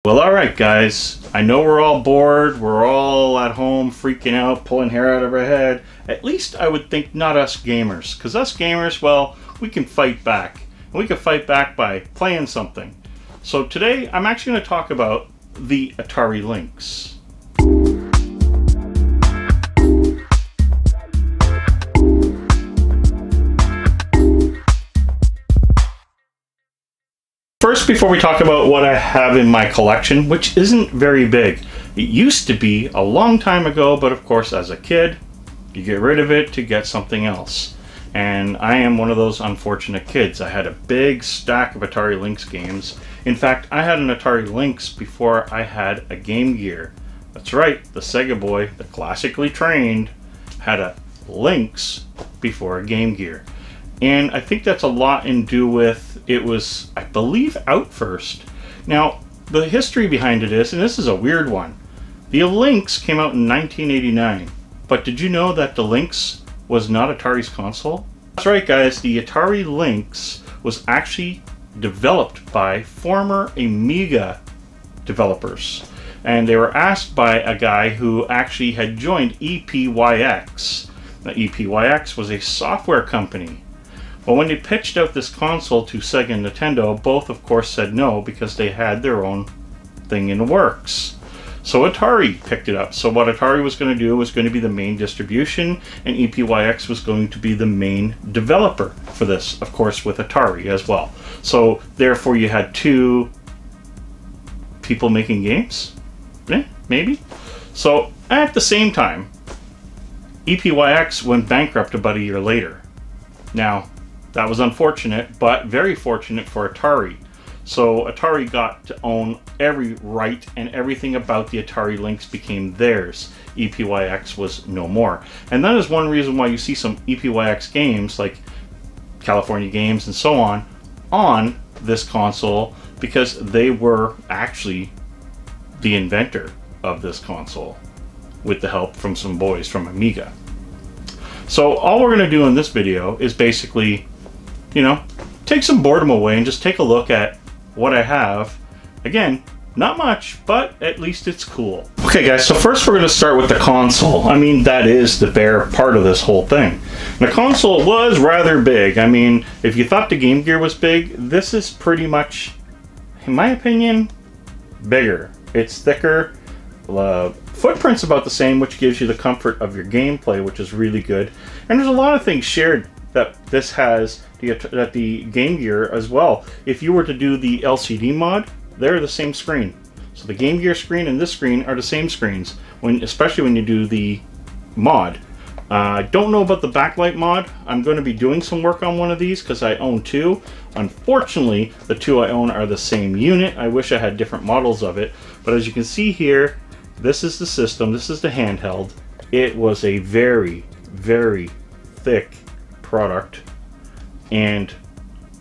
Well, alright guys, I know we're all bored, we're all at home freaking out, pulling hair out of our head. At least I would think not us gamers, because us gamers, well, we can fight back. And we can fight back by playing something. So today, I'm actually going to talk about the Atari Lynx. First, before we talk about what I have in my collection, which isn't very big. It used to be a long time ago, but of course as a kid, you get rid of it to get something else. And I am one of those unfortunate kids. I had a big stack of Atari Lynx games. In fact, I had an Atari Lynx before I had a Game Gear. That's right, the Sega boy, the classically trained, had a Lynx before a Game Gear. And I think that's a lot in do with, it was, I believe, out first. Now, the history behind it is, and this is a weird one, the Lynx came out in 1989. But did you know that the Lynx was not Atari's console? That's right, guys, the Atari Lynx was actually developed by former Amiga developers. And they were asked by a guy who actually had joined EPYX. Now, EPYX was a software company. Well, when they pitched out this console to Sega and Nintendo, both of course said no because they had their own thing in the works. So Atari picked it up. So what Atari was going to do was going to be the main distribution, and EPYX was going to be the main developer for this, of course, with Atari as well. So therefore you had two people making games? Maybe? So at the same time, EPYX went bankrupt about a year later. Now, that was unfortunate, but very fortunate for Atari. So Atari got to own every right, and everything about the Atari Lynx became theirs. EPYX was no more. And that is one reason why you see some EPYX games, like California Games and so on this console, because they were actually the inventor of this console, with the help from some boys from Amiga. So all we're going to do in this video is basically, you know, take some boredom away and just take a look at what I have. Again, not much, but at least it's cool. Okay guys, so first we're going to start with the console. I mean, that is the bare part of this whole thing. The console was rather big. I mean, if you thought the Game Gear was big, this is pretty much, in my opinion, bigger. It's thicker. Footprint's about the same, which gives you the comfort of your gameplay, which is really good. And there's a lot of things shared that this has, that the Game Gear as well. If you were to do the LCD mod, they're the same screen. So the Game Gear screen and this screen are the same screens, especially when you do the mod. I don't know about the backlight mod. I'm going to be doing some work on one of these because I own two. Unfortunately, the two I own are the same unit. I wish I had different models of it. But as you can see here, this is the system, this is the handheld. It was a very, very thick product,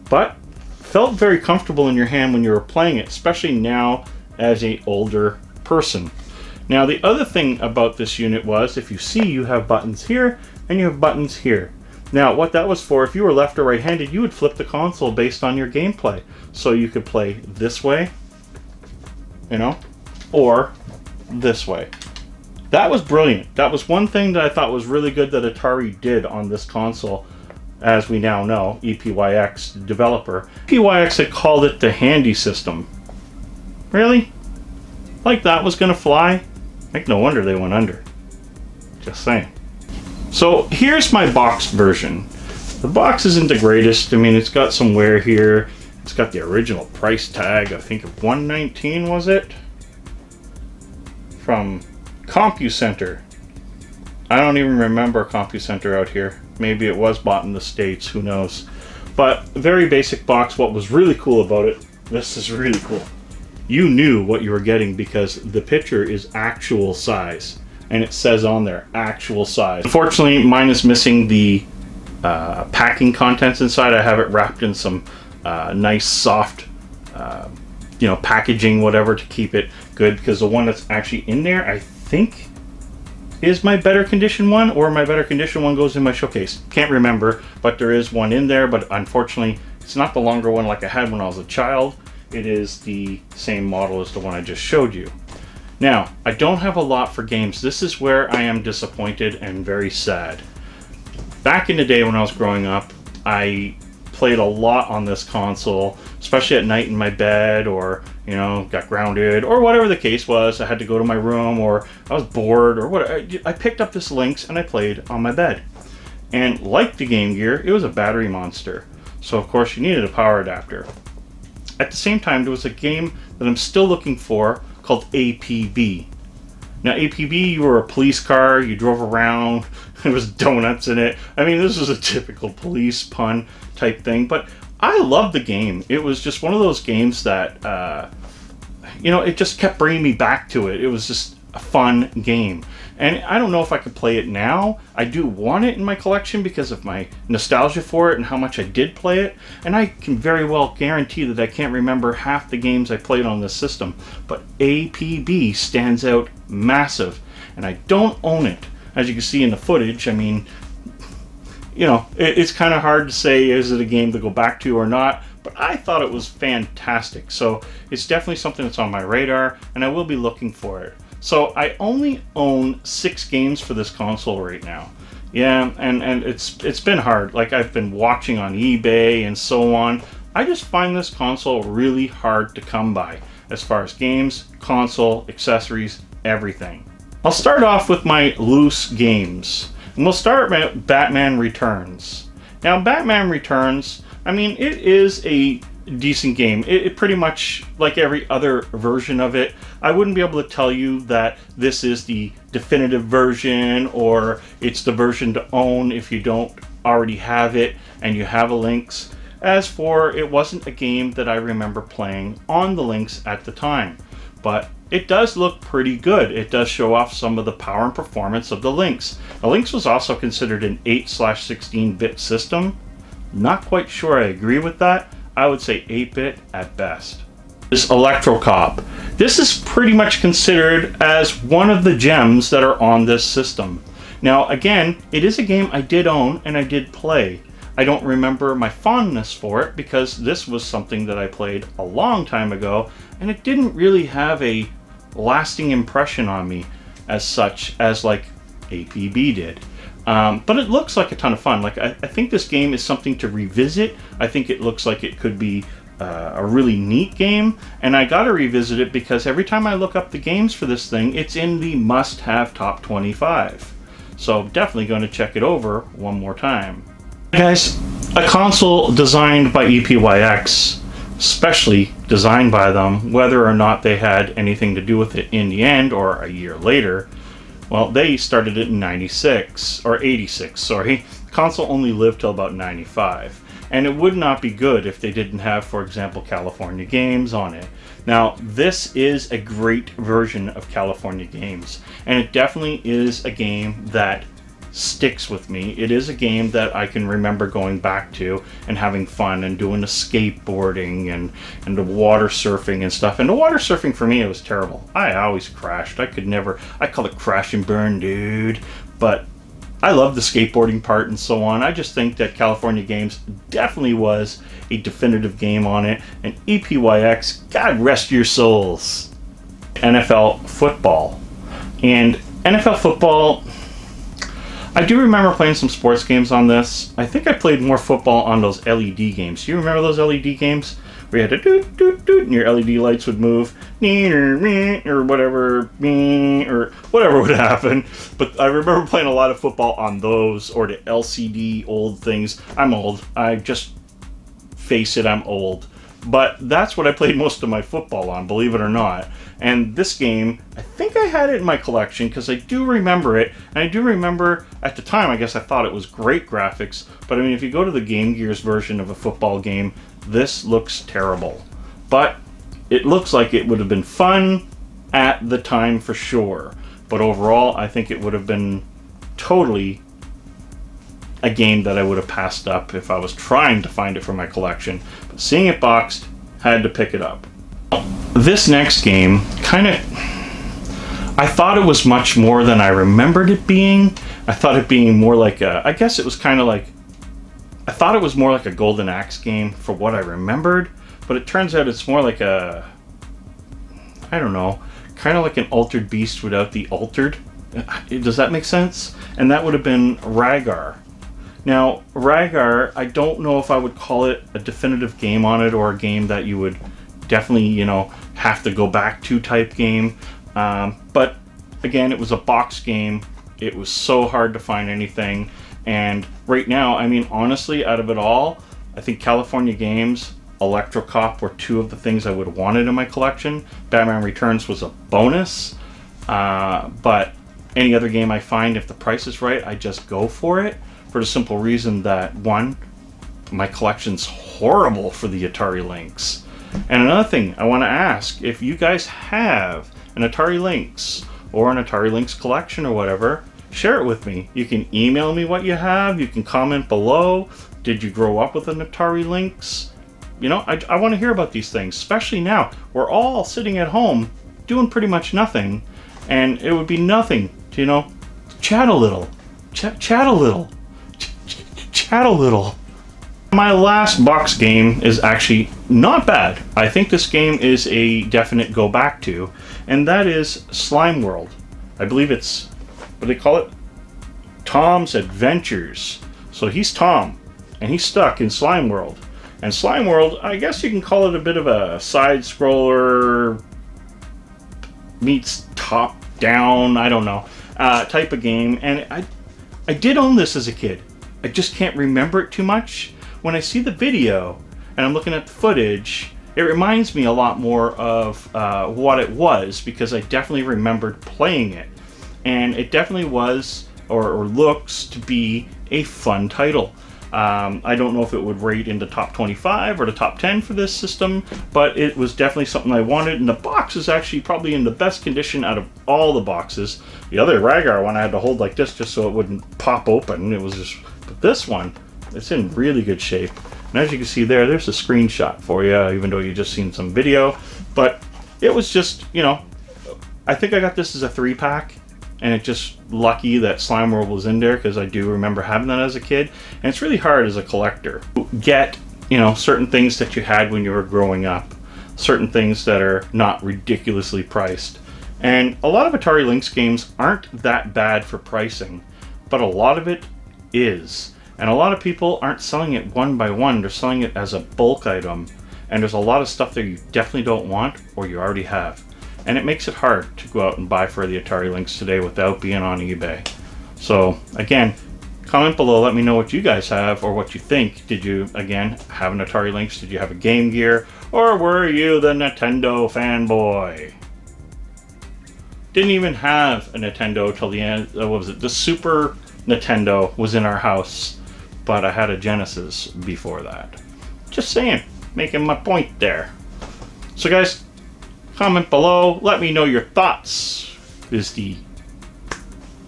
but felt very comfortable in your hand when you were playing it, especially now as an older person. Now the other thing about this unit was, if you see, you have buttons here and you have buttons here. Now what that was for, if you were left or right handed, you would flip the console based on your gameplay. So you could play this way, you know, or this way. That was brilliant. That was one thing that I thought was really good that Atari did on this console. As we now know, EPYX, developer. EPYX had called it the handy system. Really? Like that was gonna fly? Like no wonder they went under. Just saying. So here's my boxed version. The box isn't the greatest. I mean, it's got some wear here. It's got the original price tag, I think of $119, was it? From CompuCenter. I don't even remember CompuCenter out here. Maybe it was bought in the States, who knows. But very basic box. What was really cool about it, this is really cool. You knew what you were getting because the picture is actual size. And it says on there, actual size. Unfortunately, mine is missing the packing contents inside. I have it wrapped in some nice soft you know, packaging, whatever, to keep it good, because the one that's actually in there, I think, is my better condition one, or my better condition one goes in my showcase. Can't remember, but there is one in there, but unfortunately, it's not the longer one like I had when I was a child. it is the same model as the one I just showed you. Now, I don't have a lot for games. This is where I am disappointed and very sad. Back in the day when I was growing up, I played a lot on this console, especially at night in my bed, or, you know, got grounded, or whatever the case was. I had to go to my room, or I was bored, or whatever. I picked up this Lynx and I played on my bed. And like the Game Gear, it was a battery monster. So of course you needed a power adapter. At the same time, there was a game that I'm still looking for called APB. Now APB, you were a police car, you drove around, there was donuts in it. I mean, this was a typical police pun type thing, but I loved the game. It was just one of those games that, you know, it just kept bringing me back to it. It was just a fun game. And I don't know if I could play it now. I do want it in my collection because of my nostalgia for it and how much I did play it. And I can very well guarantee that I can't remember half the games I played on this system. But APB stands out massive. And I don't own it. As you can see in the footage, I mean, you know, it's kind of hard to say, is it a game to go back to or not? But I thought it was fantastic. So it's definitely something that's on my radar, and I will be looking for it. So I only own 6 games for this console right now. Yeah, and it's been hard. Like, I've been watching on eBay and so on. I just find this console really hard to come by as far as games, console, accessories, everything. I'll start off with my loose games. And we'll start with Batman Returns. Now, Batman Returns, I mean, it is a decent game. It pretty much, like every other version of it, I wouldn't be able to tell you that this is the definitive version or it's the version to own if you don't already have it and you have a Lynx. As for, it wasn't a game that I remember playing on the Lynx at the time, but it does look pretty good. It does show off some of the power and performance of the Lynx. The Lynx was also considered an 8/16-bit system. Not quite sure I agree with that. I would say 8-bit at best. This Electro Cop. This is pretty much considered as one of the gems that are on this system. Now again, it is a game I did own and I did play. I don't remember my fondness for it because this was something that I played a long time ago and it didn't really have a lasting impression on me as such as like APB did. But it looks like a ton of fun. Like I think this game is something to revisit. I think it looks like it could be a really neat game, and I gotta revisit it because every time I look up the games for this thing, it's in the must-have top 25. So definitely going to check it over one more time. Guys, a console designed by EPYX, specially designed by them, whether or not they had anything to do with it in the end or a year later. Well, they started it in 96, or 86, sorry. The console only lived till about 95. And it would not be good if they didn't have, for example, California Games on it. Now, this is a great version of California Games. And it definitely is a game that sticks with me. It is a game that I can remember going back to and having fun and doing the skateboarding and the water surfing and stuff. And the water surfing for me, it was terrible. I always crashed. I call it crash and burn, dude. But I love the skateboarding part and so on. I just think that California Games definitely was a definitive game on it. And EPYX, God rest your souls. NFL football. And NFL football, I do remember playing some sports games on this. I think I played more football on those LED games. Do you remember those LED games? Where you had to doot, doot, doot, and your LED lights would move, or whatever would happen. But I remember playing a lot of football on those, or the LCD old things. I'm old. I just face it, I'm old. But that's what I played most of my football on, believe it or not. And this game, I think I had it in my collection because I do remember it. And I do remember at the time, I guess I thought it was great graphics. But I mean, if you go to the Game Gear's version of a football game, this looks terrible. But it looks like it would have been fun at the time for sure. But overall, I think it would have been totally a game that I would have passed up if I was trying to find it for my collection. But seeing it boxed, had to pick it up. This next game, I thought it was much more than I remembered it being. I thought it being more like I guess it was kind of like, I thought it was more like a Golden Axe game for what I remembered. but it turns out it's more like a, I don't know, kind of like an altered beast without the altered. Does that make sense? And that would have been Rhaegar. Now, Rhaegar, I don't know if I would call it a definitive game on it, or a game that you would definitely, you know, have to go back to type game. But again, it was a box game. It was so hard to find anything. And right now, I mean, honestly, out of it all, I think California Games, Electro Cop were two of the things I would have wanted in my collection. Batman Returns was a bonus. But any other game I find, if the price is right, I just go for it. For the simple reason that, one, my collection's horrible for the Atari Lynx. And another thing I want to ask, if you guys have an Atari Lynx or an Atari Lynx collection or whatever, share it with me. You can email me what you have. You can comment below. Did you grow up with an Atari Lynx? You know, I want to hear about these things, especially now. We're all sitting at home doing pretty much nothing. And it would be nothing to, you know, chat a little. Chat a little. Chat a little. My last box game is actually not bad. I think this game is a definite go back to, and that is Slime World. I believe it's, what do they call it? Tom's Adventures. So he's Tom, and he's stuck in Slime World. And Slime World, I guess you can call it a bit of a side-scroller meets top-down, I don't know, type of game. And I did own this as a kid. I just can't remember it too much. When I see the video and I'm looking at the footage, it reminds me a lot more of what it was, because I definitely remembered playing it. And it definitely was, or looks to be, a fun title. I don't know if it would rate in the top 25 or the top 10 for this system, but it was definitely something I wanted, and the box is actually probably in the best condition out of all the boxes. The other Rhaegar one I had to hold like this just so it wouldn't pop open. It was just, but this one, it's in really good shape. And as you can see there's a screenshot for you, even though you just seen some video. But it was just, you know, I think I got this as a 3-pack, and it's just lucky that Slime World was in there, because I do remember having that as a kid. And it's really hard as a collector to get, you know, certain things that you had when you were growing up, certain things that are not ridiculously priced. And a lot of Atari Lynx games aren't that bad for pricing, but a lot of it is. And a lot of people aren't selling it one by one, they're selling it as a bulk item. And there's a lot of stuff that you definitely don't want, or you already have. And it makes it hard to go out and buy for the Atari Lynx today without being on eBay. So again, comment below, let me know what you guys have or what you think. Did you, again, have an Atari Lynx? Did you have a Game Gear? Or were you the Nintendo fanboy? Didn't even have a Nintendo till the end, what was it? The Super Nintendo was in our house, but I had a Genesis before that. Just saying, making my point there. So guys, comment below, let me know your thoughts. Is the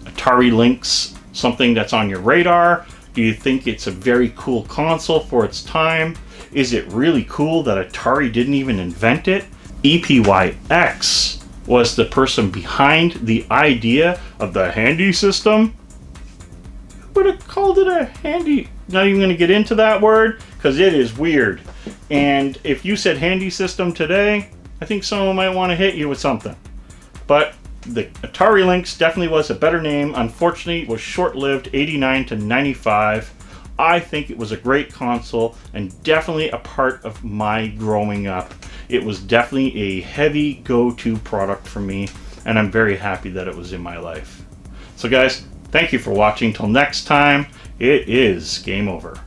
Atari Lynx something that's on your radar? Do you think it's a very cool console for its time? Is it really cool that Atari didn't even invent it? EPYX was the person behind the idea of the handy system. Who would have called it a handy? Not even going to get into that word, because it is weird. And if you said handy system today, I think someone might want to hit you with something. But the Atari Lynx definitely was a better name. Unfortunately, it was short-lived, 89 to 95. I think it was a great console and definitely a part of my growing up. It was definitely a heavy go-to product for me, and I'm very happy that it was in my life. So guys, thank you for watching. Till next time, it is game over.